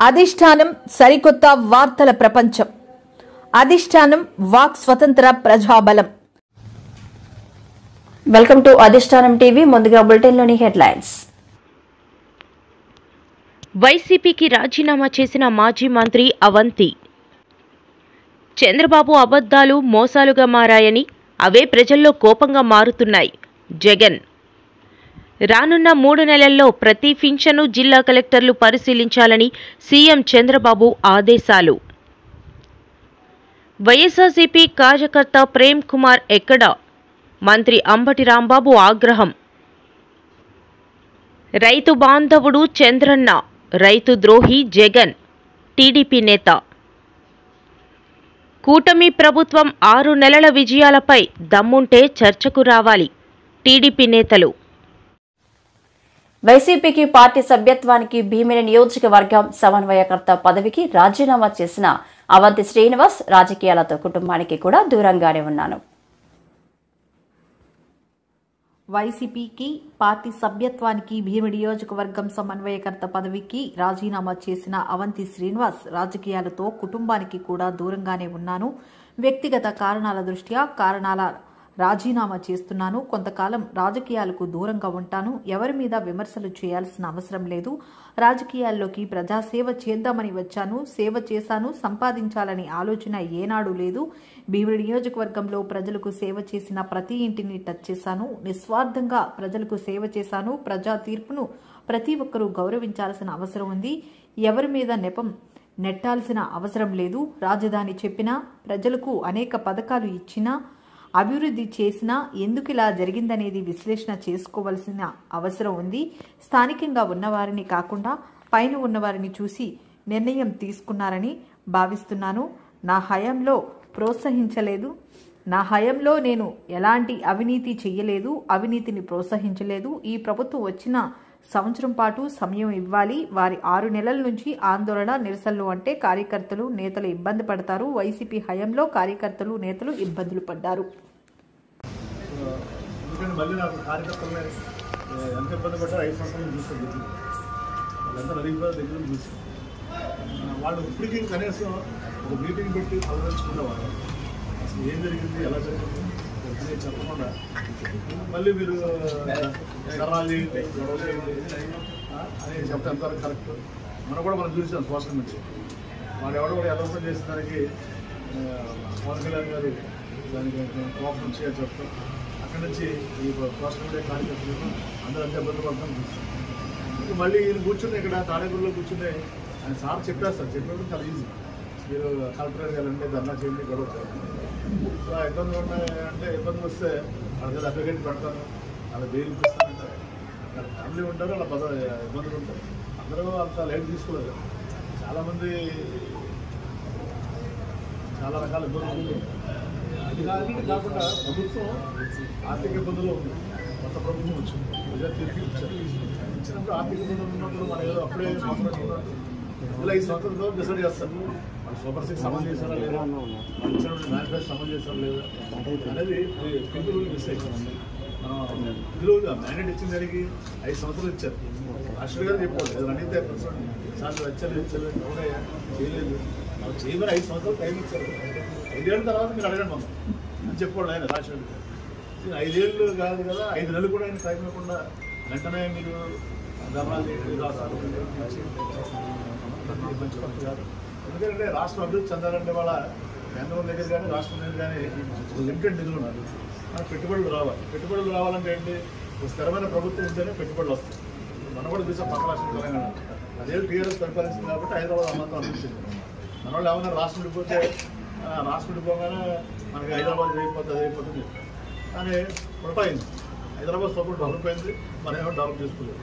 అధిష్టానం సరికొత్త వార్తల ప్రపంచం. అధిష్టానం వాక్ స్వతంత్ర ప్రజాబలం. వెల్కమ్ టు అధిష్టానం టీవీ. ముందుగా బులెటిన్లోని హెడ్లైన్స్. వైసీపీకి రాజీనామా చేసిన మాజీ మంత్రి అవంతి. చంద్రబాబు అబద్ధాలు మోసాలుగా మారాయని, అవే ప్రజల్లో కోపంగా మారుతున్నాయి జగన్. రానున్న 3 నెలల్లో ప్రతి పింఛను జిల్లా కలెక్టర్లు పరిశీలించాలని సీఎం చంద్రబాబు ఆదేశాలు. వైఎస్ఆర్సీపీ కార్యకర్త ప్రేమ్ కుమార్ ఎక్కడా? మంత్రి అంబటి రాంబాబు ఆగ్రహం. రైతు బాంధవుడు చంద్రన్న, రైతు ద్రోహి జగన్ టీడీపీ నేత. కూటమి ప్రభుత్వం 6 నెలల విజయాలపై దమ్ముంటే చర్చకు రావాలి టీడీపీ నేతలు. వైసీపీకి పార్టీ సభ్యత్వానికి భీమిలి నియోజకవర్గం సమన్వయకర్త పదవికి రాజీనామా చేసిన అవంతి శ్రీనివాస్ రాజకీయాలతో కుటుంబానికి కూడా దూరంగానే ఉన్నాను. వైసీపీకి పార్టీ సభ్యత్వానికి భీమిలి నియోజకవర్గం సమన్వయకర్త పదవికి రాజీనామా చేసిన అవంతి శ్రీనివాస్ రాజకీయాలతో కుటుంబానికి కూడా దూరంగానే ఉన్నాను. వ్యక్తిగత కారణాల దృష్ట్యా రాజీనామా చేస్తున్నాను. కొంతకాలం రాజకీయాలకు దూరంగా ఉంటాను. ఎవరి మీద విమర్శలు చేయాల్సిన అవసరం లేదు. రాజకీయాల్లోకి ప్రజాసేవ చేద్దామని వచ్చాను. సేవ చేశాను. సంపాదించాలని ఆలోచన ఏనాడు లేదు. భీమిలి నియోజకవర్గంలో ప్రజలకు సేవ చేసిన ప్రతి ఇంటిని టచ్ చేశాను. నిస్వార్థంగా ప్రజలకు సేవ చేశాను. ప్రజా తీర్పును ప్రతి ఒక్కరూ గౌరవించాల్సిన అవసరం ఉంది. ఎవరి మీద నెపం నెట్టాల్సిన అవసరం లేదు. రాజధాని చెప్పినా, ప్రజలకు అనేక పథకాలు ఇచ్చినా, అభివృద్ధి చేసినా ఎందుకు ఇలా జరిగిందనేది విశ్లేషణ చేసుకోవాల్సిన అవసరం ఉంది. స్థానికంగా ఉన్నవారిని కాకుండా పైన ఉన్నవారిని చూసి నిర్ణయం తీసుకున్నారని భావిస్తున్నాను. నా హయాంలో ప్రోత్సహించలేదు. నా హయాంలో నేను ఎలాంటి అవినీతి చెయ్యలేదు, అవినీతిని ప్రోత్సహించలేదు. ఈ ప్రభుత్వం వచ్చిన సంవత్సరం పాటు సమయం ఇవ్వాలి. వారి 6 నెలల నుంచి ఆందోళన, నిరసనలు అంటే కార్యకర్తలు, నేతలు ఇబ్బంది పడతారు. వైసీపీ హయాంలో కార్యకర్తలు, నేతలు ఇబ్బందులు పడ్డారు. మళ్ళీ నాకు కార్యకర్తలు ఎంత ఇబ్బంది పడ్డారు 5 సంవత్సరాలు చూస్తుంది. వాళ్ళంతా నడిగిపోయి దగ్గర చూస్తుంది. వాళ్ళు ఇప్పటికీ కనీసం ఒక మీటింగ్ పెట్టి ఆలోచించుకునేవాళ్ళు. అసలు ఏం జరిగింది, ఎలా జరిగింది అనేది చెప్పకుండా మళ్ళీ మీరు కర్రాలి గొడవ చేయండి అని చెప్తే అంతవరకు కరెక్ట్. మనం చూసాం సోషల్ మీడియా. వాళ్ళు ఎవడో కూడా ఎలా చేసిన దానికి పవన్ కళ్యాణ్ గారు దానికి కోపం నుంచి చెప్తాం. అక్కడి నుంచి ఈ సోషల్ మీడియా కార్యకర్తలు అందరూ అంతే ఇబ్బంది పడతాం చూస్తాం. మళ్ళీ ఈయన కూర్చుని ఇక్కడ తాడేపూర్లో కూర్చుని ఆయన సార్ చెప్పేస్తారు. చెప్పినప్పుడు చాలా ఈజీ. మీరు కలెక్టర్ వెళ్ళండి, ధర్నా చేయండి, గొడవ చేయండి. ఇబ్బందులు ఉన్నాయంటే ఇబ్బంది వస్తే వాళ్ళకి అడ్వకేట్ పెడతాను, అలా బెయిల్ ఇప్పిస్తానంటే ఫ్యామిలీ ఉంటారు, అలా ఇబ్బందులు ఉంటారు. అందరూ అంత లైట్ తీసుకోలేదు. చాలామంది చాలా రకాల ఇబ్బందులు. అది కాకుండా ప్రభుత్వం ఆర్థిక ఇబ్బందులు ఉంది. కొత్త ప్రభుత్వం వచ్చింది, ప్రజా తీర్పు ఇచ్చినప్పుడు ఆర్థిక ఇబ్బందులు ఉన్నప్పుడు మనం ఏదో అప్పుడే మాట్లాడుకున్నాం. ఇలా 5 సంవత్సరాలతో డిసైడ్ చేస్తారు. వాళ్ళు సూపర్ 6 అమలు చేశారా లేదా, వాళ్ళు ఇచ్చినప్పుడు మేనిఫెస్టో అమలు చేశారా లేదా అనేది పీపుల్ మిస్ అయిపోయింది. మనం ఇందులో మ్యాండేట్ ఇచ్చిన దానికి 5 సంవత్సరాలు ఇచ్చారు. రాష్ట్ర గారు చెప్పారు ఏదో అడిగితే సార్లు వచ్చారు ఎవరయ్యా చేయలేదు, వాళ్ళు చేయమని 5 సంవత్సరాలు టైం ఇచ్చారు. 5 ఏళ్ళ తర్వాత మీరు అడగండి మనం అని చెప్పాడు ఆయన రాష్ట్ర గారు. 5 ఏళ్ళు కాదు కదా, 5 నెలలు కూడా ఆయన టైం ఇవ్వకుండా వెంటనే మీరు ధర్నాలు రాష్ట్రాలు మంచి పద్ధతి కాదు. ఎందుకంటే రాష్ట్రం అభివృద్ధి చెందాలంటే వాళ్ళ కేంద్రం దగ్గర కానీ రాష్ట్రం దగ్గర కానీ లిమిటెడ్ నిధులు ఉన్నారు. మనకు పెట్టుబడులు రావాలి. పెట్టుబడులు రావాలంటే ఏంటి, ఒక స్థిరమైన ప్రభుత్వం ఉంటేనే పెట్టుబడులు వస్తాయి. మనం కూడా చూసాం పక్క రాష్ట్రం తెలంగాణ. అదే టీఆర్ఎస్ పరిపాలించింది కాబట్టి హైదరాబాద్ అమ్మంతా అనిపించింది. మన వాళ్ళు ఏమన్నా రాష్ట్రం విడిపోతే రాష్ట్రం విడిపోగానే మనకి హైదరాబాద్ అయిపోతుంది కానీ పొరపాయింది. హైదరాబాద్ సపోర్ట్ డెవలప్ అయింది, మనం ఏమో డెవలప్ చేసుకోలేదు.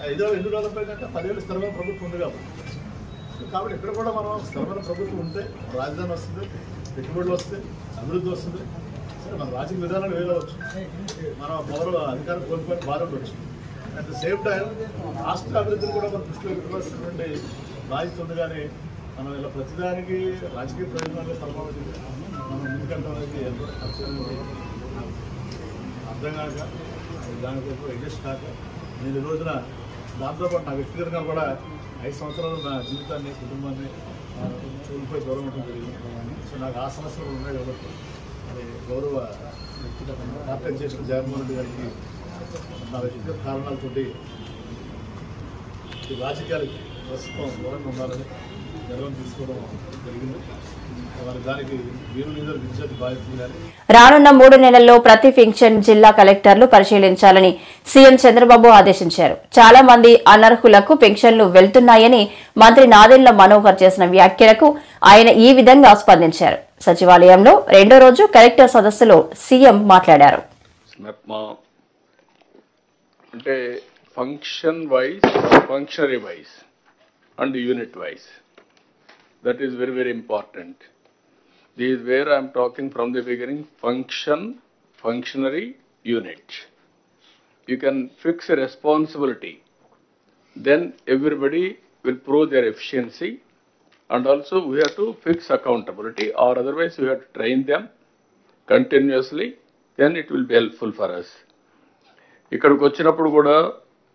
హైదరాబాద్ ఎందుకు డెవలప్ అయిందంటే 10 ఏళ్ళు స్థిరమైన ప్రభుత్వం ఉంది కాబట్టి ఇక్కడ కూడా మనం స్థిరమైన ప్రభుత్వం ఉంటే రాజధాని వస్తుంది, పెట్టుబడులు వస్తాయి, అభివృద్ధి వస్తుంది. సరే మన రాజకీయ విధానాలు వేయవచ్చు, మనం పవర్ అధికారం కోల్పోయిన బాధ ఉండొచ్చు. అట్ ద సేమ్ టైం రాష్ట్ర అభివృద్ధిని కూడా మనం దృష్టిలో పెట్టుకోవాల్సినటువంటి బాధ్యత ఉంది. కానీ మనం ఇలా ప్రతిదానికి రాజకీయ ప్రయోజనాలు పరమావధి మనం ముందుకెళ్ళడం అనేది ఎంతో అర్థం కాక దానికోసం అడ్జస్ట్ కాక నేను ఈ రోజున దాంతోపాటు నా వ్యక్తిగతంగా కూడా 5 సంవత్సరాలు నా జీవితాన్ని కుటుంబాన్ని కోల్పోయి దూరం ఉండడం జరిగింది. సో నాకు ఆ సమస్యలు ఉన్నాయి కాబట్టి అది గౌరవ పార్టీ చేసిన జగన్మోహన్ రెడ్డి గారికి నా వ్యక్తిగత కారణాలతోటి ఈ రాజకీయాలకి ప్రస్తుతం దూరంగా ఉండాలని నిర్ణయం తీసుకోవడం జరిగింది. దానికి విద్యార్థి బాధ్యత కానీ రానున్న 3 నెలల్లో ప్రతి ఫంక్షన్ జిల్లా కలెక్టర్లు పరిశీలించాలని సీఎం చంద్రబాబు ఆదేశించారు. చాలా మంది అనర్హులకు పెన్షన్లు వెళ్తున్నాయని మంత్రి నాదెండ్ల మనోహర్ చేసిన వ్యాఖ్యలకు ఆయన ఈ విధంగా స్పందించారు. సచివాలయంలో 2వ రోజు కలెక్టర్ సదస్సులో సీఎం మాట్లాడారు. అంటే function wise, functionary wise and unit wise, that is very, very important. This is where I am talking from the beginning, functionary unit. You can fix a responsibility, then everybody will prove their efficiency, and also we have to fix accountability, or otherwise we have to train them continuously, then it will be helpful for us. ఇక్కడికి వచ్చినప్పుడు కూడా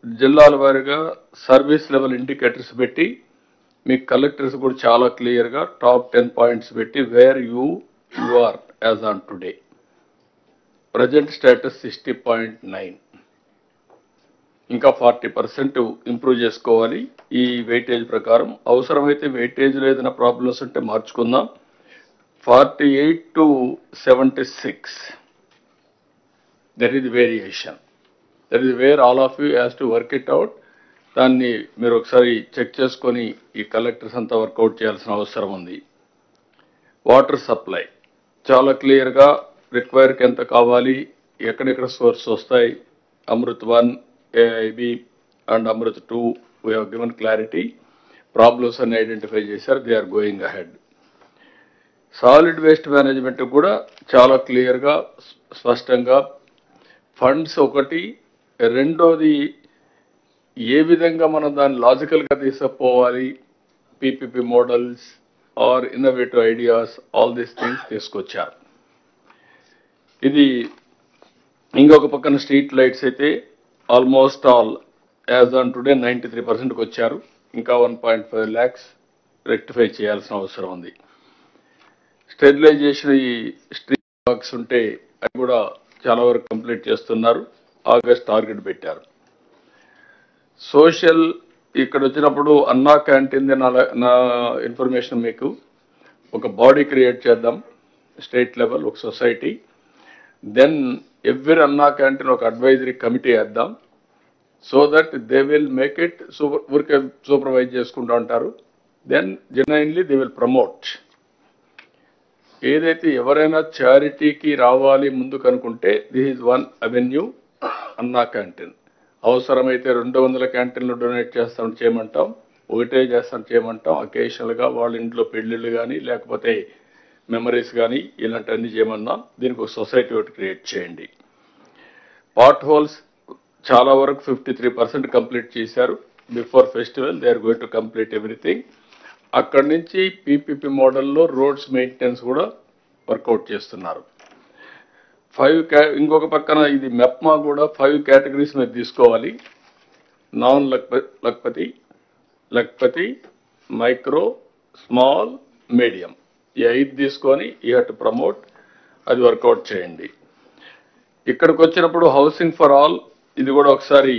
జిల్లాల వారీగా service level indicators పెట్టి మీకు collectors కూడా చాలా క్లియర్గా టాప్ 10 పాయింట్స్ పెట్టి where you are as on today. Present status 60.9, ఇంకా 40% ఇంప్రూవ్ చేసుకోవాలి ఈ వెయిటేజ్ ప్రకారం. అవసరమైతే వెయిటేజ్లో ఏదైనా ప్రాబ్లమ్స్ ఉంటే మార్చుకుందాం. 48 to 76, that is variation. That is where all of you has to work it out. దాన్ని మీరు ఒకసారి చెక్ చేసుకొని ఈ కలెక్టర్స్ అంతా వర్కౌట్ చేయాల్సిన అవసరం ఉంది. వాటర్ సప్లై చాలా క్లియర్గా రిక్వైర్కి ఎంత కావాలి, ఎక్కడెక్కడ సోర్స్ వస్తాయి. Amrut 1, AIB and Amrut 2 we have given clarity. Problems అన్ని ఐడెంటిఫై చేశారు, they are going ahead. Solid waste management కూడా చాలా క్లియర్గా స్పష్టంగా ఫండ్స్ ఒకటి, రెండోది ఏ విధంగా మనం దాన్ని లాజికల్గా తీసుకుపోవాలి, PPP models are innovative ideas, all these things తీసుకొచ్చారు. ఇది ఇంకొక పక్కన స్ట్రీట్ లైట్స్ అయితే almost all as on today 93%కి వచ్చారు. ఇంకా 1.5 lakhs రెక్టిఫై చేయాల్సిన అవసరం ఉంది. స్టెరిలైజేషన్ ఈ స్ట్రీట్ వర్క్స్ ఉంటే అవి కూడా చాలా వరకు కంప్లీట్ చేస్తున్నారు. ఆగస్ట్ టార్గెట్ పెట్టారు. సోషల్ ఇక్కడ వచ్చినప్పుడు అన్నా క్యాంటీన్ నా ఇన్ఫర్మేషన్ మీకు ఒక బాడీ క్రియేట్ చేద్దాం, స్టేట్ లెవెల్ ఒక society. Then every Anna canteen ఒక అడ్వైజరీ కమిటీ వేద్దాం, so that they will make it ఊరికే సూపర్వైజ్ చేసుకుంటూ ఉంటారు. Then genuinely they will promote. ఏదైతే ఎవరైనా చారిటీకి రావాలి ముందుకు అనుకుంటే this is one avenue, Anna canteen. అవసరమైతే 200 క్యాంటీన్లు డొనేట్ చేస్తాం చేయమంటాం, ఒకటే చేస్తాం చేయమంటాం. అకేషనల్గా వాళ్ళ ఇంట్లో పెళ్లిళ్ళు కానీ లేకపోతే మెమరీస్ కానీ ఇలాంటివన్నీ చేయమన్నాం. దీనికి ఒక సొసైటీ ఒకటి క్రియేట్ చేయండి. పాట్ హోల్స్ చాలా వరకు 53% కంప్లీట్ చేశారు. Before festival they are going to complete everything. అక్కడి నుంచి పీపీపీ మోడల్లో రోడ్స్ మెయింటెనెన్స్ కూడా వర్కౌట్ చేస్తున్నారు. ఇంకొక పక్కన ఇది మెప్మా కూడా 5 కేటగిరీస్ మీద తీసుకోవాలి. Non Lakhpati, micro, small, medium, ఈ 5 తీసుకొని యూ హ్యావ్ టు ప్రమోట్. అది వర్కౌట్ చేయండి. ఇక్కడికి వచ్చినప్పుడు హౌసింగ్ ఫర్ ఆల్, ఇది కూడా ఒకసారి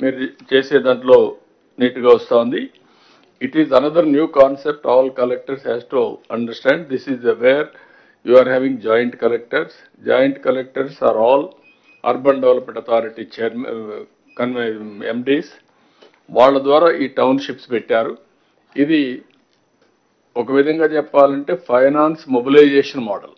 మీరు చేసే దాంట్లో నీట్గా వస్తూ ఉంది. It is another new concept all collectors has to understand. This is where you are having joint collectors. Joint collectors are all Urban Development Authority MDs. వాళ్ళ ద్వారా ఈ టౌన్షిప్స్ పెట్టారు. ఇది ఒక విధంగా చెప్పాలంటే finance mobilisation model.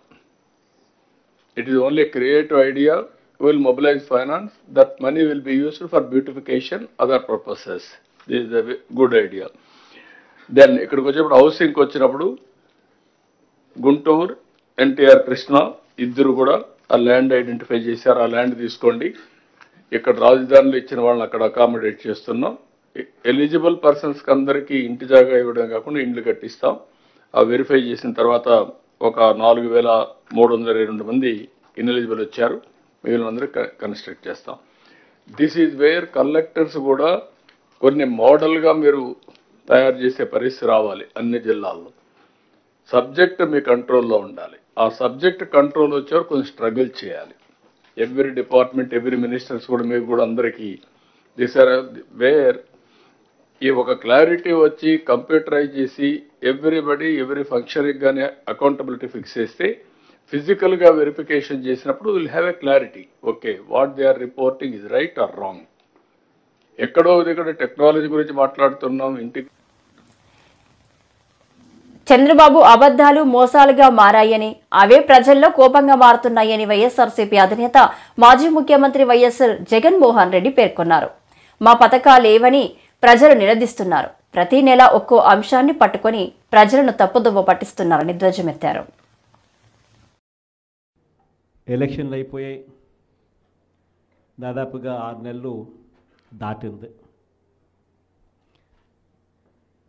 It is only creative idea. Will mobilise finance. That money will be used for beautification, other purposes. This is a good idea. Then ఇక్కడికి వచ్చేప్పుడు హౌసింగ్కి వచ్చినప్పుడు గుంటూరు, ఎన్టీఆర్, కృష్ణ ఇద్దరు కూడా ఆ ల్యాండ్ ఐడెంటిఫై చేశారు. ఆ ల్యాండ్ తీసుకోండి. ఇక్కడ రాజధానిలో ఇచ్చిన వాళ్ళని అక్కడ అకామిడేట్ చేస్తున్నాం. ఎలిజిబుల్ పర్సన్స్కి అందరికీ ఇంటి జాగా ఇవ్వడం కాకుండా ఇండ్లు కట్టిస్తాం. ఆ వెరిఫై చేసిన తర్వాత ఒక 4,322 మంది ఇన్ఎలిజిబుల్ వచ్చారు. మిగిలిన అందరూ కన్స్ట్రక్ట్ చేస్తాం. దిస్ ఈజ్ వేర్ కలెక్టర్స్ కూడా కొన్ని మోడల్గా మీరు తయారు చేసే పరిస్థితి రావాలి అన్ని జిల్లాల్లో. సబ్జెక్ట్ మీ కంట్రోల్లో ఉండాలి. ఆ సబ్జెక్ట్ కంట్రోల్ వచ్చారు కొంచెం స్ట్రగుల్ చేయాలి. ఎవ్రీ డిపార్ట్మెంట్, ఎవ్రీ మినిస్టర్స్ కూడా మీకు కూడా అందరికీ దిస్ ఆర్ వేర్ ఈ ఒక క్లారిటీ వచ్చి కంప్యూటరైజ్ చేసి ఎవ్రీ ఫంక్షన్కి కానీ అకౌంటబిలిటీ ఫిక్స్ చేస్తే ఫిజికల్గా వెరిఫికేషన్ చేసినప్పుడు will have a clarity. Okay, what they are reporting is right or wrong. ఎక్కడో ఇక్కడ టెక్నాలజీ గురించి మాట్లాడుతున్నాం. ఇంటికి చంద్రబాబు అబద్దాలు మోసాలుగా మారాయని, అవే ప్రజల్లో కోపంగా మారుతున్నాయని వైఎస్ఆర్సీపీ అధినేత మాజీ ముఖ్యమంత్రి వైఎస్ జగన్మోహన్ రెడ్డి పేర్కొన్నారు. మా పథకాలేవని ప్రజలు నిలదీస్తున్నారు. ప్రతి నెల ఒక్కో అంశాన్ని పట్టుకొని ప్రజలను తప్పుదోవ పట్టిస్తున్నారని ధ్వజమెత్తారు. ఎలక్షన్లు అయిపోయాయి, దాదాపుగా 6 నెలలు దాటింది.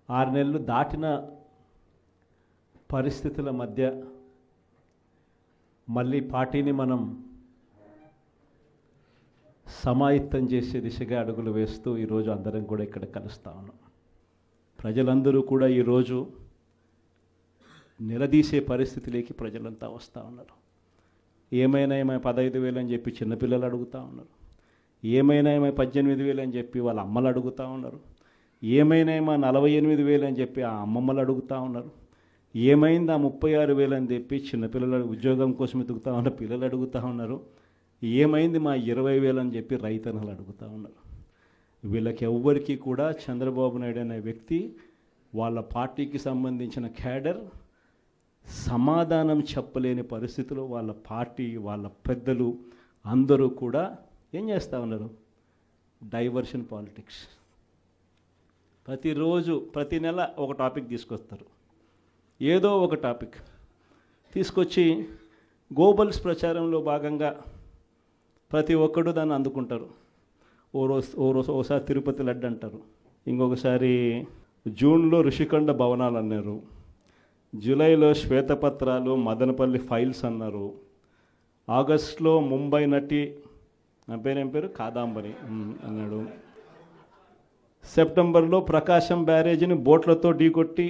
6 నెలలు దాటిన పరిస్థితుల మధ్య మళ్ళీ పార్టీని మనం సమాయత్తం చేసే దిశగా అడుగులు వేస్తూ ఈరోజు అందరం కూడా ఇక్కడ కలుస్తూ ఉన్నాం. ప్రజలందరూ కూడా ఈరోజు నిలదీసే పరిస్థితిలోకి ప్రజలంతా వస్తూ ఉన్నారు. ఏమైనా 15,000 అని చెప్పి చిన్నపిల్లలు అడుగుతూ ఉన్నారు. ఏమైనా 18,000 అని చెప్పి వాళ్ళ అమ్మలు అడుగుతూ ఉన్నారు. ఏమైనా 48,000 అని చెప్పి ఆ అమ్మమ్మలు అడుగుతూ ఉన్నారు. ఏమైంది 36,000 అని చెప్పి చిన్నపిల్లలు ఉద్యోగం కోసం ఎదుగుతూ ఉన్న పిల్లలు అడుగుతూ ఉన్నారు. ఏమైంది 20,000 అని చెప్పి రైతన్నలు అడుగుతూ ఉన్నారు. వీళ్ళకి ఎవ్వరికీ కూడా చంద్రబాబు నాయుడు అనే వ్యక్తి, వాళ్ళ పార్టీకి సంబంధించిన క్యాడర్ సమాధానం చెప్పలేని పరిస్థితిలో వాళ్ళ పార్టీ, వాళ్ళ పెద్దలు అందరూ కూడా ఏం చేస్తూ ఉన్నారు? Diversion politics. ప్రతిరోజు ప్రతి నెల ఒక టాపిక్ తీసుకొస్తారు. ఏదో ఒక టాపిక్ తీసుకొచ్చి గోబల్స్ ప్రచారంలో భాగంగా ప్రతి ఒక్కడు దాన్ని అందుకుంటారు. ఓసారి తిరుపతి లడ్డు అంటారు, ఇంకొకసారి జూన్లో ఋషికొండ భవనాలు అన్నారు, జూలైలో శ్వేతపత్రాలు మదనపల్లి ఫైల్స్ అన్నారు, ఆగస్టులో ముంబై నటి నా పేరేం పేరు కాదాంబరి అన్నాడు, సెప్టెంబర్లో ప్రకాశం బ్యారేజీని బోట్లతో ఢీకొట్టి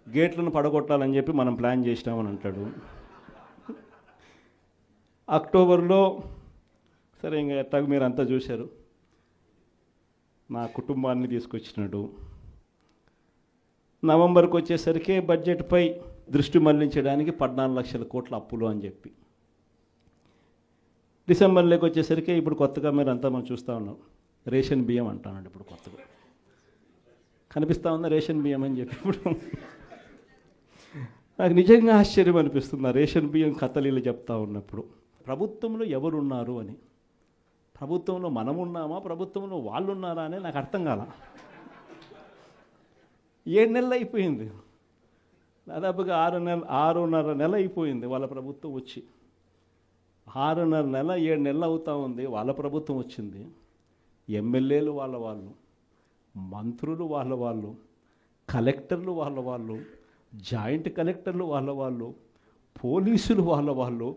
గేట్లను పడగొట్టాలని చెప్పి మనం ప్లాన్ చేసినామని అంటాడు. అక్టోబర్లో సరే ఇంకా ఎట్టాగ మీరు అంతా చూశారు, నా కుటుంబాన్ని తీసుకొచ్చినాడు. నవంబర్కి వచ్చేసరికి బడ్జెట్పై దృష్టి మళ్లించడానికి 14 లక్షల కోట్ల అప్పులు అని చెప్పి, డిసెంబర్లోకి వచ్చేసరికి ఇప్పుడు కొత్తగా మీరు అంతా మనం చూస్తూ ఉన్నాం, రేషన్ బియ్యం అంటానండి. ఇప్పుడు కొత్తగా కనిపిస్తూ ఉందా రేషన్ బియ్యం అని చెప్పి. ఇప్పుడు నాకు నిజంగా ఆశ్చర్యం అనిపిస్తుంది రేషన్ బియ్యం కథలీలు చెప్తా ఉన్నప్పుడు. ప్రభుత్వంలో ఎవరున్నారు అని, ప్రభుత్వంలో మనం ఉన్నామా, ప్రభుత్వంలో వాళ్ళు ఉన్నారా అని నాకు అర్థం కాల. 7 నెలలు అయిపోయింది, దాదాపుగా 6.5 నెల అయిపోయింది వాళ్ళ ప్రభుత్వం వచ్చి. 6.5 నెల 7 నెలలు అవుతూ ఉంది వాళ్ళ ప్రభుత్వం వచ్చింది. ఎమ్మెల్యేలు వాళ్ళు, మంత్రులు వాళ్ళు, కలెక్టర్లు వాళ్ళు, జాయింట్ కలెక్టర్లు వాళ్ళు, పోలీసులు వాళ్ళు,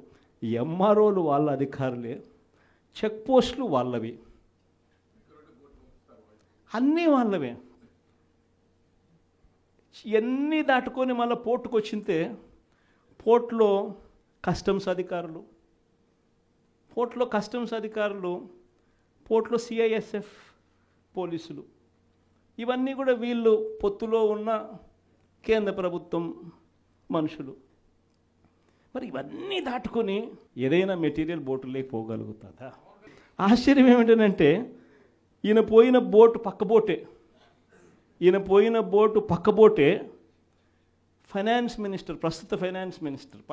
ఎంఆర్ఓలు వాళ్ళ అధికారులే, చెక్ పోస్టులు వాళ్ళవి, అన్నీ వాళ్ళవే. ఎన్ని దాటుకొని మళ్ళీ పోర్టుకు వచ్చింతే పోర్టులో కస్టమ్స్ అధికారులు, పోర్టులో సిఐఎస్ఎఫ్ పోలీసులు, ఇవన్నీ కూడా వీళ్ళు పొత్తులో ఉన్న కేంద్ర ప్రభుత్వం మనుషులు. మరి ఇవన్నీ దాటుకొని ఏదైనా మెటీరియల్ బోటులోకి పోగలుగుతుందా? ఆశ్చర్యం ఏమిటంటే ఈయన పోయిన బోటు పక్కబోటే ప్రస్తుత ఫైనాన్స్ మినిస్టర్.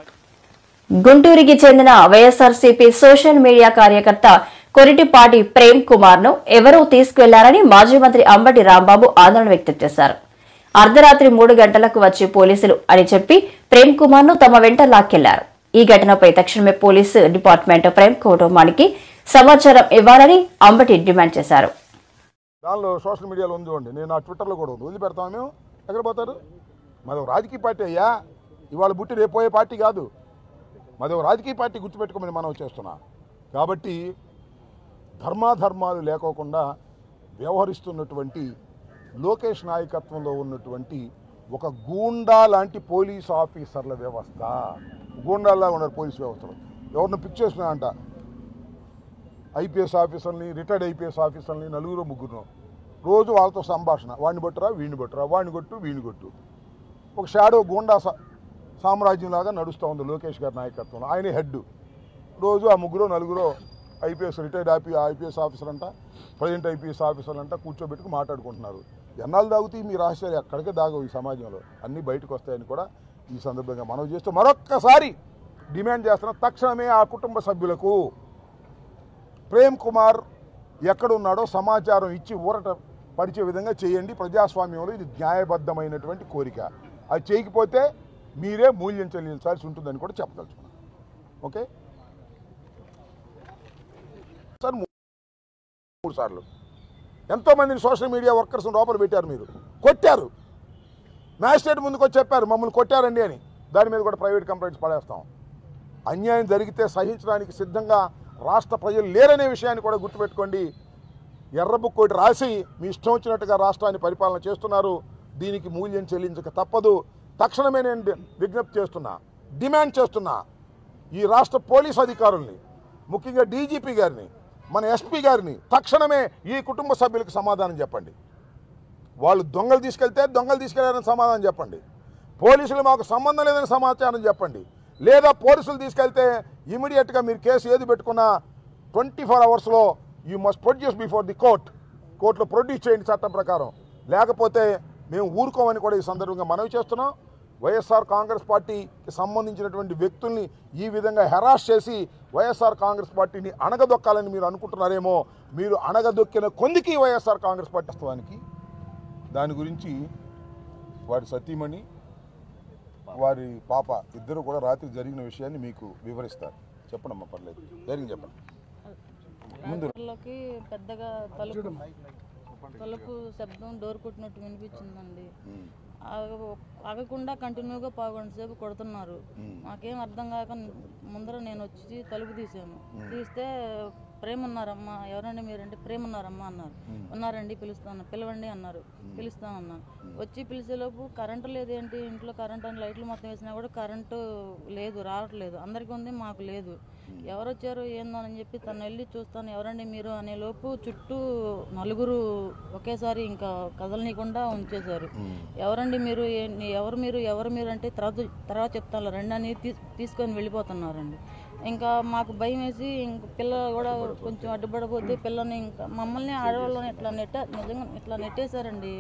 గుంటూరుకి చెందిన వైఎస్ఆర్సీపీ సోషల్ మీడియా కార్యకర్త కొరిటిపాటి ప్రేమ్ కుమార్ ను ఎవరో తీసుకువెళ్లారని మాజీ మంత్రి అంబటి రాంబాబు ఆందోళన వ్యక్తం చేశారు. అర్ధరాత్రి 3 గంటలకు వచ్చి పోలీసులు అని చెప్పి ప్రేమ్ కుమార్ ను తమ వెంట లాక్కెళ్లారు. ఈ ఘటనపై తక్షణమే పోలీసు డిపార్ట్మెంట్ ప్రేమ్ కుటుంబానికి సమాచారం ఇవ్వాలని అంబటి డిమాండ్ చేశారు. దానిలో సోషల్ మీడియాలో ఉంది చూడండి, నేను నా ట్విట్టర్లో కూడా ఉంది, వదిలిపెడతాము మేము. ఎక్కడ పోతారు? మాది ఒక రాజకీయ పార్టీ అయ్యా, ఇవాళ బుట్టి రేపోయే పార్టీ కాదు, మాది ఒక రాజకీయ పార్టీ గుర్తుపెట్టుకోమని మనం చేస్తున్నా. కాబట్టి ధర్మాధర్మాలు లేకోకుండా వ్యవహరిస్తున్నటువంటి లోకేష్ నాయకత్వంలో ఉన్నటువంటి ఒక గూండా లాంటి పోలీస్ ఆఫీసర్ల వ్యవస్థ. గూండాల్లా ఉన్నారు పోలీస్ వ్యవస్థలో. ఎవరిని పిక్ చేసినా అంట ఐపీఎస్ ఆఫీసర్ని, రిటైర్డ్ ఐపీఎస్ ఆఫీసర్ని, నలుగురు ముగ్గురు రోజు వాళ్ళతో సంభాషణ. వాడిని బట్టురా, వీడిని బట్టురా, వాడిని కొట్టు, వీడిని కొట్టు. ఒక షాడో గూండా సామ్రాజ్యంలాగా నడుస్తూ ఉంది లోకేష్ గారి నాయకత్వంలో. ఆయనే హెడ్. రోజు ఆ ముగ్గురు నలుగురు ఐపీఎస్, రిటైర్డ్ ఐపీఎస్ ఆఫీసర్ అంట, ప్రజెంట్ ఐపీఎస్ ఆఫీసర్లు అంట కూర్చోబెట్టుకు మాట్లాడుకుంటున్నారు. ఎన్నాళ్ళు దాగుతాయి మీ రహస్యాలు? ఎక్కడికే దాగవు ఈ సమాజంలో, అన్నీ బయటకు వస్తాయని కూడా ఈ సందర్భంగా మనం చేస్తూ మరొక్కసారి డిమాండ్ చేస్తున్నాం. తక్షణమే ఆ కుటుంబ సభ్యులకు ప్రేమ్ కుమార్ ఎక్కడున్నాడో సమాచారం ఇచ్చి ఊరట పరిచే విధంగా చేయండి. ప్రజాస్వామ్యంలో ఇది న్యాయబద్ధమైనటువంటి కోరిక. అది చేయకపోతే మీరే మూల్యం చెల్లించాల్సి ఉంటుందని కూడా చెప్పదలుచుకున్నాను. ఓకే సార్, 3 సార్లు ఎంతోమందిని సోషల్ మీడియా వర్కర్స్ని లోపల పెట్టారు, మీరు కొట్టారు. మ్యాజిస్ట్రేట్ ముందుకు వచ్చి చెప్పారు మమ్మల్ని కొట్టారండి అని. దాని మీద కూడా ప్రైవేట్ కంప్లైంట్స్ పడేస్తాం. అన్యాయం జరిగితే సహించడానికి సిద్ధంగా రాష్ట్ర ప్రజలు లేరనే విషయాన్ని కూడా గుర్తుపెట్టుకోండి. ఎర్రబుక్ ఒకటి రాసి మీ ఇష్టం వచ్చినట్టుగా రాష్ట్రాన్ని పరిపాలన చేస్తున్నారు. దీనికి మూల్యం చెల్లించక తప్పదు. తక్షణమే నేను విజ్ఞప్తి చేస్తున్నా, డిమాండ్ చేస్తున్నా, ఈ రాష్ట్ర పోలీస్ అధికారుల్ని, ముఖ్యంగా డీజీపీ గారిని, మన ఎస్పీ గారిని తక్షణమే ఈ కుటుంబ సభ్యులకు సమాధానం చెప్పండి. వాళ్ళు దొంగలు తీసుకెళ్తే దొంగలు తీసుకెళ్లారని సమాధానం చెప్పండి. పోలీసులు మాకు సంబంధం లేదని సమాచారం చెప్పండి. లేదా పోలీసులు తీసుకెళ్తే ఇమీడియట్గా మీరు కేసు ఏది పెట్టుకున్నా 24 అవర్స్లో you must produce before the కోర్టులో ప్రొడ్యూస్ చేయండి చట్టం ప్రకారం. లేకపోతే మేము ఊరుకోమని కూడా ఈ సందర్భంగా మనవి చేస్తున్నాం. వైఎస్ఆర్ కాంగ్రెస్ పార్టీకి సంబంధించినటువంటి వ్యక్తుల్ని ఈ విధంగా హెరాస్ చేసి వైఎస్ఆర్ కాంగ్రెస్ పార్టీని అణగదొక్కాలని మీరు అనుకుంటున్నారేమో. మీరు అణగదొక్కిన కొందికి వైఎస్ఆర్ కాంగ్రెస్ పార్టీ వాస్తవానికి దాని గురించి వారి సతీమణి, వారి పాప ఇద్దరు కూడా రాత్రి జరిగిన విషయాన్ని మీకు వివరిస్తారు. చెప్పండమ్మా, పర్లేదు, జరిగింది చెప్పండి. ముందు పెద్దగా తలుపు శబ్దం డోర్ కొట్టినట్టు వినిపించిందండి. ఆగకుండా కంటిన్యూగా 1 గంట సేపు కొడుతున్నారు. నాకేం అర్థం కాక ముందర నేను వచ్చి తలుపు తీసాను. తీస్తే ప్రేమ ఉన్నారమ్మా, ఎవరండి మీరంటే ప్రేమ ఉన్నారమ్మా అన్నారు. ఉన్నారండి, పిలుస్తాను, పిలవండి అన్నారు. పిలుస్తామన్నాను. వచ్చి పిలిచేలోపు కరెంటు లేదు. ఏంటి ఇంట్లో కరెంటు అని లైట్లు మొత్తం వేసినా కూడా కరెంటు లేదు, రావట్లేదు. అందరికీ ఉంది, మాకు లేదు. ఎవరు వచ్చారు ఏందో అని చెప్పి తను వెళ్ళి చూస్తాను. ఎవరండి మీరు అనే లోపు చుట్టూ 4 ఒకేసారి ఇంకా కదలనీయకుండా ఉంచేశారు. ఎవరండి మీరు, ఎవరు మీరు అంటే తర్వాత చెప్తాను రండి అని తీసుకొని వెళ్ళిపోతున్నారండి. ఇంకా మాకు భయం వేసి ఇంక పిల్ల కూడా కొంచెం అడ్డుపడబోతే పిల్లని ఇంకా మమ్మల్ని ఆడవాళ్ళని నిజంగా ఇట్లా నెట్టేశారండి.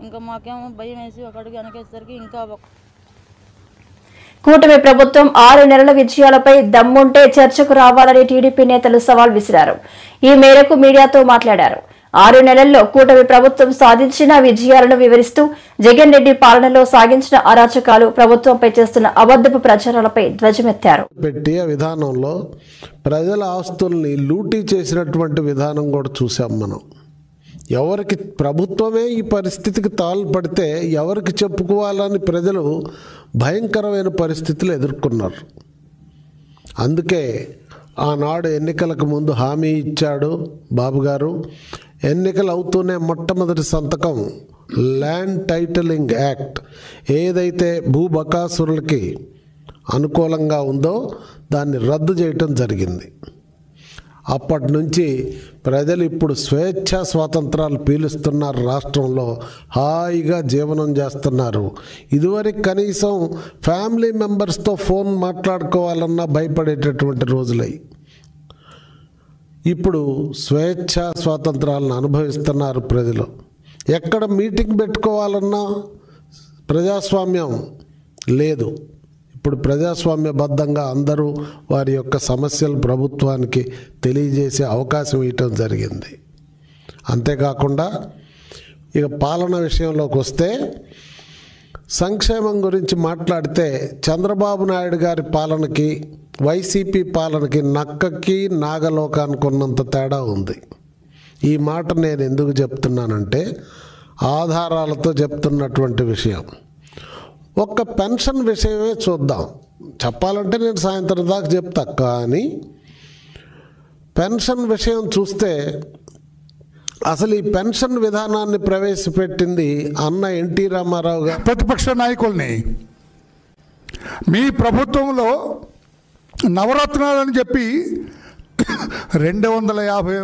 ఇంకా మాకేమో భయం వేసి ఒక అడుగు వెనకేసరికి ఇంకా కూటమి ప్రభుత్వం 6 నెలల విజయాలపై దమ్ముంటే చర్చకు రావాలని టీడీపీ నేతలు సవాల్ విసిరారు. ఈ మేరకు మీడియాతో మాట్లాడారు. 6 నెలల్లో కూటమి ప్రభుత్వం సాధించిన విజయాలను వివరిస్తూ జగన్ రెడ్డి పాలనలో సాగించిన అరాచకాలు, ప్రభుత్వంపై చేస్తున్న అబద్ధపు ప్రచారాలపై ధ్వజమెత్తారు. పెట్టి ఆ విధానంలో ప్రజల ఆస్తుల్ని లూటీ చేసినటువంటి విధానం కూడా చూసాం మనం. ఎవరికి ప్రభుత్వమే ఈ పరిస్థితికి తాళపడితే ఎవరికి చెప్పుకోవాలని ప్రజలు భయంకరమైన పరిస్థితులు ఎదుర్కొన్నారు. అందుకే ఆనాడు ఎన్నికలకు ముందు హామీ ఇచ్చాడు బాబు గారు. ఎన్నికలు అవుతూనే మొట్టమొదటి సంతకం ల్యాండ్ టైటిలింగ్ యాక్ట్ ఏదైతే భూబకాసురులకి అనుకూలంగా ఉందో దాన్ని రద్దు చేయటం జరిగింది. అప్పటి నుంచి ప్రజలు ఇప్పుడు స్వేచ్ఛా స్వాతంత్రాలు పీలుస్తున్నారు. రాష్ట్రంలో హాయిగా జీవనం చేస్తున్నారు. ఇదివరకు కనీసం ఫ్యామిలీ మెంబర్స్తో ఫోన్ మాట్లాడుకోవాలన్నా భయపడేటటువంటి రోజులై ఇప్పుడు స్వేచ్ఛా స్వాతంత్రాలను అనుభవిస్తున్నారు ప్రజలు. ఎక్కడ మీటింగ్ పెట్టుకోవాలన్నా ప్రజాస్వామ్యం లేదు. ఇప్పుడు ప్రజాస్వామ్యబద్ధంగా అందరూ వారి యొక్క సమస్యలు ప్రభుత్వానికి తెలియజేసే అవకాశం ఇవ్వటం జరిగింది. అంతేకాకుండా ఇక పాలన విషయంలోకి వస్తే సంక్షేమం గురించి మాట్లాడితే చంద్రబాబు నాయుడు గారి పాలనకి వైసీపీ పాలనకి నక్కకి నాగలోకానికి ఉన్నంత తేడా ఉంది. ఈ మాట నేను ఎందుకు చెప్తున్నానంటే ఆధారాలతో చెప్తున్నటువంటి విషయం. ఒక్క పెన్షన్ విషయమే చూద్దాం. చెప్పాలంటే నేను సాయంత్రం దాకా చెప్తా, కానీ పెన్షన్ విషయం చూస్తే అసలు ఈ పెన్షన్ విధానాన్ని ప్రవేశపెట్టింది అన్న ఎన్టీ రామారావు గారు. ప్రతిపక్ష నాయకుల్ని మీ ప్రభుత్వంలో నవరత్నాలని చెప్పి 250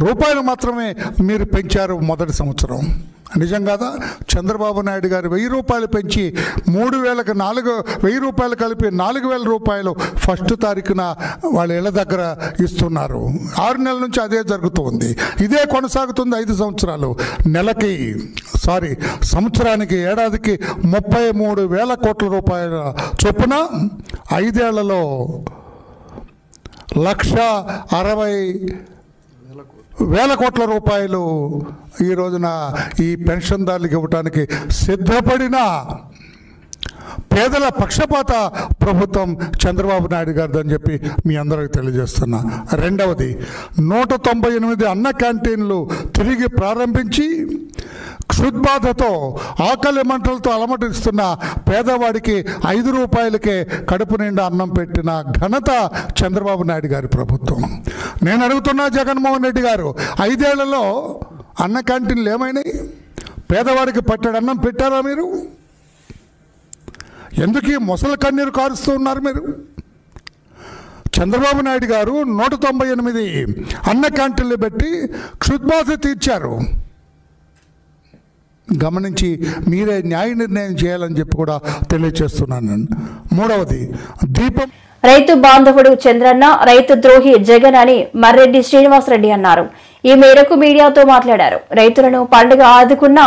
రూపాయలు మాత్రమే మీరు పెంచారు మొదటి సంవత్సరం. నిజం కాదా? చంద్రబాబు నాయుడు గారు 1000 రూపాయలు పెంచి 3000కి 1000 రూపాయలు కలిపి 4000 రూపాయలు ఫస్ట్ తారీఖున వాళ్ళ ఇళ్ళ దగ్గర ఇస్తున్నారు. 6 నెలల నుంచి అదే జరుగుతుంది. ఇదే కొనసాగుతుంది 5 సంవత్సరాలు. సంవత్సరానికి ఏడాదికి 33,000 కోట్ల రూపాయల చొప్పున 5 ఏళ్లలో 1,60,000 కోట్ల రూపాయలు ఈ రోజున ఈ పెన్షన్దారులకు ఇవ్వడానికి సిద్ధపడిన పేదల పక్షపాత ప్రభుత్వం చంద్రబాబు నాయుడు గారిదని చెప్పి మీ అందరికీ తెలియజేస్తున్నా. రెండవది, 198 అన్న క్యాంటీన్లు తిరిగి ప్రారంభించి క్షుద్బాధతో ఆకలి మంటలతో అలమటిస్తున్న పేదవాడికి 5 రూపాయలకే కడుపు నిండా అన్నం పెట్టిన ఘనత చంద్రబాబు నాయుడు గారి ప్రభుత్వం. నేను అడుగుతున్నా, జగన్మోహన్ రెడ్డి గారు 5 ఏళ్లలో అన్న క్యాంటీన్లు ఏమైనాయి? పేదవాడికి పట్టెడు అన్నం పెట్టారా మీరు? ఎందుకు ఈ మొసలు కన్నీరు కారుస్తూ ఉన్నారు మీరు? చంద్రబాబు నాయుడు గారు 198 అన్న క్యాంటీన్లు పెట్టి క్షుద్బాధ తీర్చారు. గమనించి మీరే న్యాయ నిర్ణయం చేయాలని చెప్పి కూడా తెలియజేస్తున్నాను. మూడవది, దీపం. రైతు బాంధవుడు చంద్రన్న, రైతు ద్రోహి జగన్ అని మర్రెడ్డి శ్రీనివాసరెడ్డి అన్నారు. ఈ మేరకు మీడియాతో మాట్లాడారు. రైతులను పండుగ ఆదుకున్న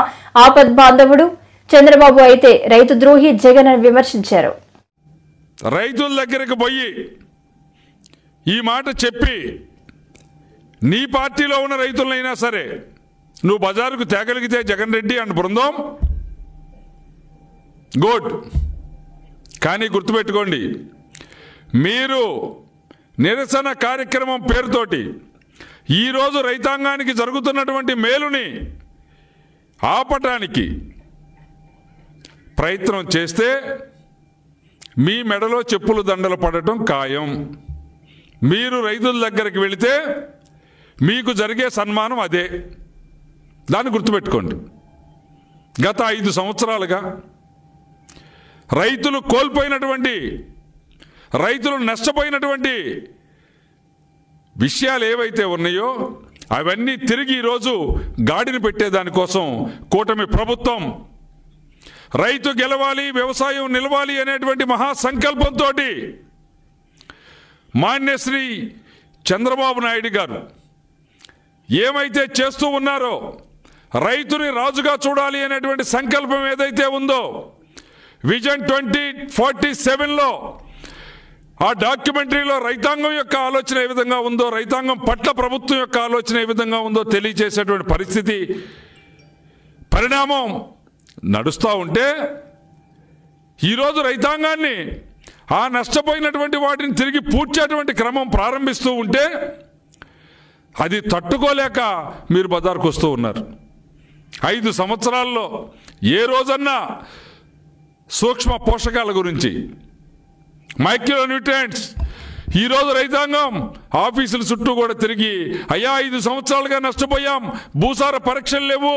ఆపద్ బాంధవుడు చంద్రబాబు అయితే రైతు ద్రోహి జగన్ అని విమర్శించారు. రైతుల దగ్గరికి పోయి ఈ మాట చెప్పి నీ పార్టీలో ఉన్న రైతులైనా సరే నువ్వు బజారుకు తేగలిగితే జగన్ రెడ్డి అండ్ బృందం గుడ్. కానీ గుర్తుపెట్టుకోండి, మీరు నిరసన కార్యక్రమం పేరుతోటి ఈరోజు రైతాంగానికి జరుగుతున్నటువంటి మేలుని ఆపటానికి ప్రయత్నం చేస్తే మీ మెడలో చెప్పులు దండలు పడటం ఖాయం. మీరు రైతుల దగ్గరికి వెళితే మీకు జరిగే సన్మానం అదే. దాన్ని గుర్తుపెట్టుకోండి. గత 5 సంవత్సరాలుగా రైతులు కోల్పోయినటువంటి, రైతులు నష్టపోయినటువంటి విషయాలు ఏవైతే ఉన్నాయో అవన్నీ తిరిగి ఈరోజు గాడిని పెట్టేదానికోసం కూటమి ప్రభుత్వం రైతు గెలవాలి, వ్యవసాయం నిలవాలి అనేటువంటి మహాసంకల్పంతో మాన్యశ్రీ చంద్రబాబు నాయుడు గారు ఏమైతే చేస్తూ ఉన్నారో, రైతుని రాజుగా చూడాలి అనేటువంటి సంకల్పం ఏదైతే ఉందో, విజన్ 2047లో ఆ డాక్యుమెంటరీలో రైతాంగం యొక్క ఆలోచన ఏ విధంగా ఉందో, రైతాంగం పట్ల ప్రభుత్వం యొక్క ఆలోచన ఏ విధంగా ఉందో తెలియజేసేటువంటి పరిస్థితి, పరిణామం నడుస్తూ ఉంటే ఈరోజు రైతాంగాన్ని ఆ నష్టపోయినటువంటి వాటిని తిరిగి పూడ్చేటువంటి క్రమం ప్రారంభిస్తూ ఉంటే అది తట్టుకోలేక మీరు బజార్కు వస్తూ ఉన్నారు. 5 సంవత్సరాల్లో ఏ రోజన్నా సూక్ష్మ పోషకాల గురించి, మైక్రో న్యూట్రియంట్స్, ఈరోజు రైతాంగం ఆఫీసుల చుట్టూ కూడా తిరిగి అయ్యా 5 సంవత్సరాలుగా నష్టపోయాం, భూసార పరీక్షలు లేవు,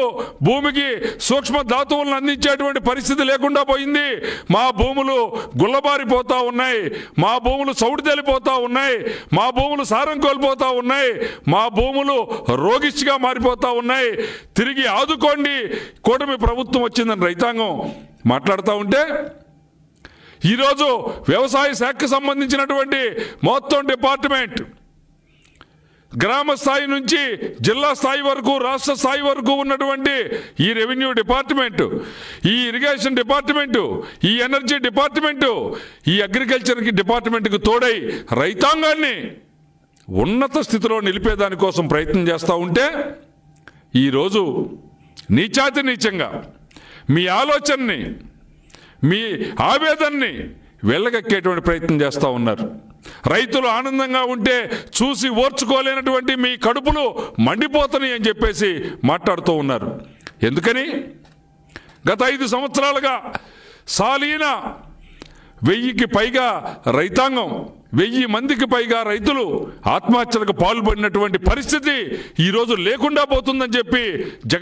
భూమికి సూక్ష్మ ధాతువులను అందించేటువంటి పరిస్థితి లేకుండా పోయింది, మా భూములు గుల్లబారిపోతూ ఉన్నాయి, మా భూములు సౌడితేలిపోతూ ఉన్నాయి, మా భూములు సారం కోల్పోతూ ఉన్నాయి, మా భూములు రోగిష్టిగా మారిపోతూ ఉన్నాయి, తిరిగి ఆదుకోండి, కూటమి ప్రభుత్వం వచ్చిందని రైతాంగం మాట్లాడుతూ ఉంటే ఈరోజు వ్యవసాయ శాఖకు సంబంధించినటువంటి మొత్తం డిపార్ట్మెంట్ గ్రామ స్థాయి నుంచి జిల్లా స్థాయి వరకు, రాష్ట్ర స్థాయి వరకు ఉన్నటువంటి ఈ రెవెన్యూ డిపార్ట్మెంటు, ఈ ఇరిగేషన్ డిపార్ట్మెంటు, ఈ ఎనర్జీ డిపార్ట్మెంటు, ఈ అగ్రికల్చర్ డిపార్ట్మెంట్కి తోడై రైతాంగాన్ని ఉన్నత స్థితిలో నిలిపేదానికోసం ప్రయత్నం చేస్తూ ఉంటే ఈరోజు నీచాతి నీచంగా మీ ఆలోచనని, మీ ఆవేదనని వెళ్ళగక్కేటువంటి ప్రయత్నం చేస్తూ ఉన్నారు. రైతులు ఆనందంగా ఉంటే చూసి ఓర్చుకోలేనటువంటి మీ కడుపులు మండిపోతున్నాయి అని చెప్పేసి మాట్లాడుతూ ఉన్నారు. ఎందుకని? గత 5 సంవత్సరాలుగా సాలీన 1000కి పైగా రైతాంగం 1000 మందికి పైగా రైతులు ఆత్మహత్యలకు పాల్పడినటువంటి పరిస్థితి ఈరోజు లేకుండా పోతుందని చెప్పి జగన్